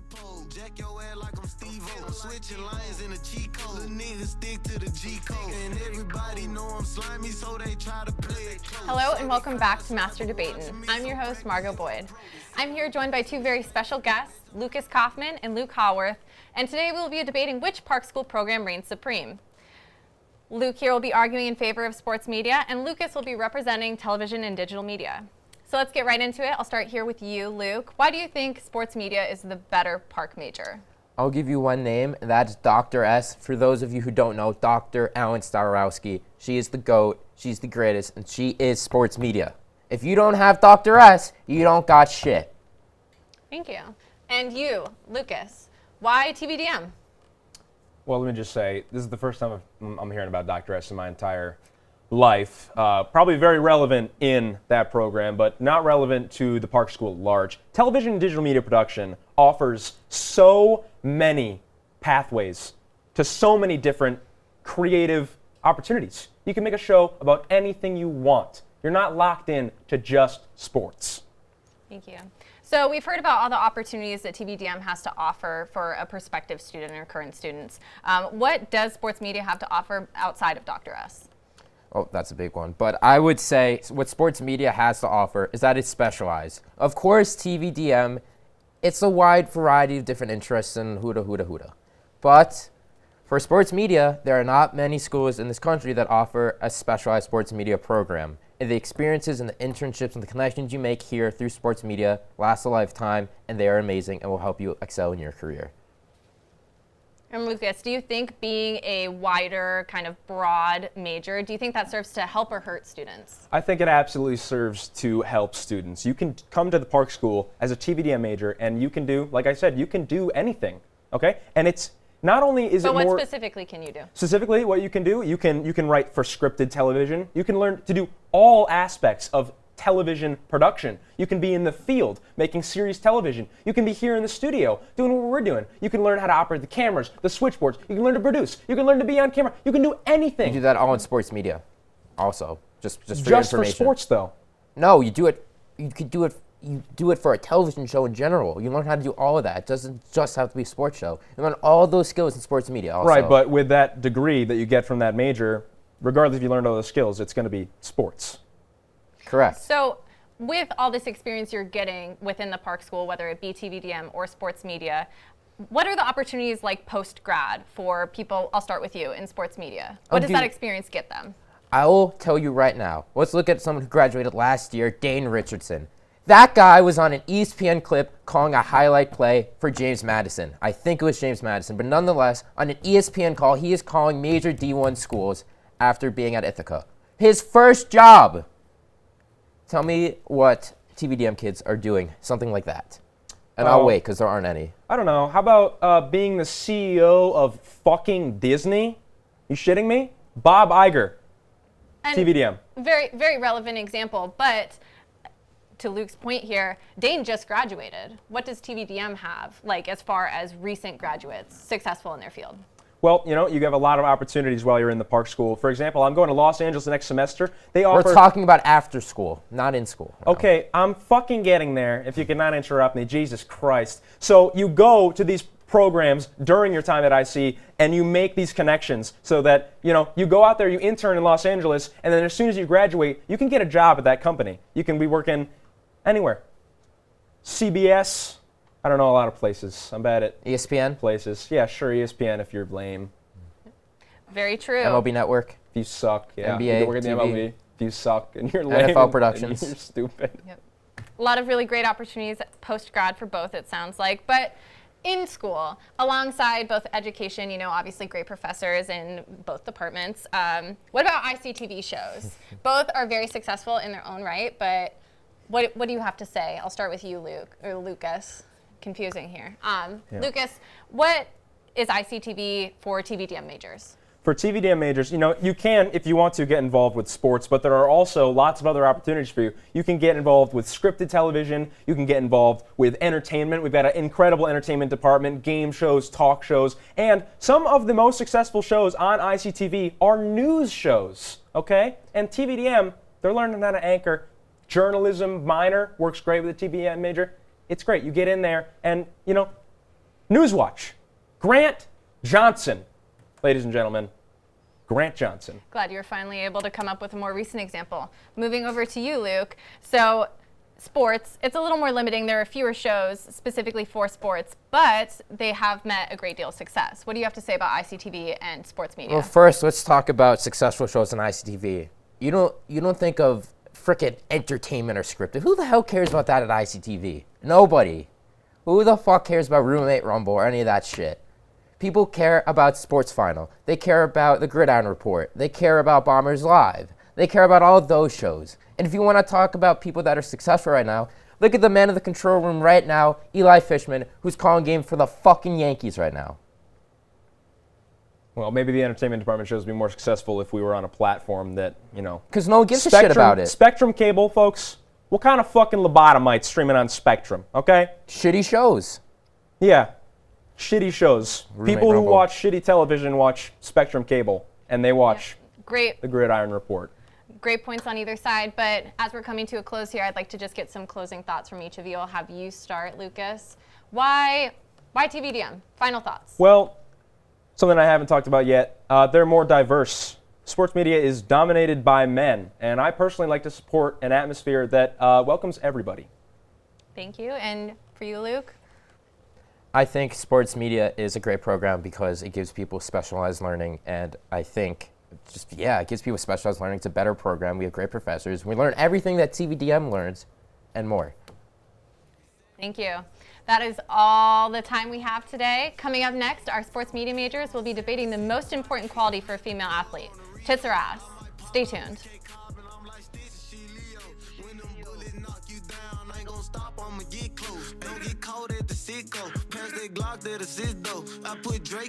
pole. Jack your ass like I'm Steve-O. Switching lines in a cheat code. The niggas stick to the G code. And everybody know I'm slimy, so they try to play it close. Hello and welcome back to Master Debatin'. I'm your host, Margo Boyd. I'm here joined by two very special guests, Lucas Kaufman and Luke Haworth, and today we will be debating which Park School program reigns supreme. Luke here will be arguing in favor of sports media, and Lucas will be representing television and digital media. So let's get right into it. I'll start here with you, Luke. Why do you think sports media is the better Park major? I'll give you one name, and that's Dr. S. For those of you who don't know, Dr. Ellen Starowski. She is the GOAT, she's the greatest, and she is sports media. If you don't have Dr. S, you don't got shit. Thank you. And you, Lucas, why TVDM? Well, let me just say, this is the first time I'm hearing about Dr. S in my entire life. Probably very relevant in that program, but not relevant to the Park School at large. Television and digital media production offers so many pathways to so many different creative opportunities. You can make a show about anything you want. You're not locked in to just sports. Thank you. So we've heard about all the opportunities that TVDM has to offer for a prospective student or current students. What does sports media have to offer outside of Dr. S? Oh, that's a big one. But I would say what sports media has to offer is that it's specialized. Of course, TVDM, it's a wide variety of different interests and huda. But for sports media, there are not many schools in this country that offer a specialized sports media program. And the experiences and the internships and the connections you make here through sports media last a lifetime, and they are amazing and will help you excel in your career. And Lucas, do you think being a wider, kind of broad major, do you think that serves to help or hurt students? I think it absolutely serves to help students. You can come to the Park School as a TVDM major, and you can do, like I said, you can do anything, okay? And it's not only is but it more... But what specifically can you do? Specifically, what you can do, you can write for scripted television. You can learn to do all aspects of television production. You can be in the field making series television. You can be here in the studio doing what we're doing. You can learn how to operate the cameras, the switchboards. You can learn to produce. You can learn to be on camera. You can do anything. You do that all in sports media also, just for your Just for information. sports, though. No, you do it for a television show in general. You learn how to do all of that. It doesn't just have to be a sports show. You learn all those skills in sports media also. Right, but with that degree that you get from that major, regardless if you learned all those skills, it's going to be sports. Correct. So with all this experience you're getting within the Park School, whether it be TVDM or sports media, what are the opportunities like post-grad for people, I'll start with you, in sports media? What does that experience get them? I will tell you right now. Let's look at someone who graduated last year, Dane Richardson. That guy was on an ESPN clip calling a highlight play for James Madison. I think it was James Madison, but nonetheless, on an ESPN call, he is calling major D1 schools after being at Ithaca. His first job. Tell me what TVDM kids are doing, something like that. And I'll wait, because there aren't any. I don't know. How about being the CEO of fucking Disney? You shitting me? Bob Iger. And TVDM. Very, very relevant example, but to Luke's point here, Dane just graduated. What does TVDM have, like, as far as recent graduates successful in their field? Well, you know, you have a lot of opportunities while you're in the Park School. For example, I'm going to Los Angeles next semester. They offer... We're talking about after school, not in school. No. Okay, I'm fucking getting there, if you cannot interrupt me. Jesus Christ. So you go to these programs during your time at IC, and you make these connections so that, you know, you go out there, you intern in Los Angeles, and then as soon as you graduate, you can get a job at that company. You can be working anywhere. CBS... I don't know a lot of places. I'm bad at ESPN? places. Yeah, sure, ESPN if you're lame. Very true. MLB Network? If you suck, yeah. NBA, you can work at the TV. MLB. If you suck and you're lame. NFL Productions. And you're stupid. Yep. A lot of really great opportunities post-grad for both, it sounds like. But in school, alongside both education, you know, obviously great professors in both departments, what about ICTV shows? Both are very successful in their own right, but what do you have to say? I'll start with you, Luke, or Lucas. Confusing here. Yeah. Lucas, what is ICTV for TVDM majors? For TVDM majors, you know, you can, if you want to, get involved with sports, but there are also lots of other opportunities for you. You can get involved with scripted television. You can get involved with entertainment. We've got an incredible entertainment department, game shows, talk shows, and some of the most successful shows on ICTV are news shows, okay? And TVDM, they're learning how to anchor. Journalism minor works great with a TVDM major. It's great. You get in there, and, you know, Newswatch. Grant Johnson. Ladies and gentlemen, Grant Johnson. Glad you were finally able to come up with a more recent example. Moving over to you, Luke. So sports, it's a little more limiting. There are fewer shows specifically for sports, but they have met a great deal of success. What do you have to say about ICTV and sports media? Well, first, let's talk about successful shows on ICTV. You don't think of frickin' entertainment or scripted. Who the hell cares about that at ICTV? Nobody. Who the fuck cares about Roommate Rumble or any of that shit? People care about Sports Final. They care about the Gridiron Report. They care about Bombers Live. They care about all of those shows. And if you want to talk about people that are successful right now, look at the man in the control room right now, Eli Fishman, who's calling game for the fucking Yankees right now. Well, maybe the entertainment department shows would be more successful if we were on a platform that, Because no one gives a shit about it. Spectrum cable, folks. What kind of fucking lobotomites streaming on Spectrum, okay? Shitty shows. Yeah. Shitty shows. Roommate People who Rumble. watch shitty television watch Spectrum cable, and they watch Great. the Gridiron Report. Great points on either side, but as we're coming to a close here, I'd like to just get some closing thoughts from each of you. I'll have you start, Lucas. Why TVDM? Final thoughts. Well, something I haven't talked about yet, they're more diverse. Sports media is dominated by men, and I personally like to support an atmosphere that welcomes everybody. Thank you. And for you, Luke? I think sports media is a great program because it gives people specialized learning, and I think it gives people specialized learning. It's a better program. We have great professors. We learn everything that TVDM learns and more. Thank you. That is all the time we have today. Coming up next, our sports media majors will be debating the most important quality for a female athlete, tits or ass. Stay tuned. Don't get caught at the Citgo. Pass that Glock that assist though. I put Drake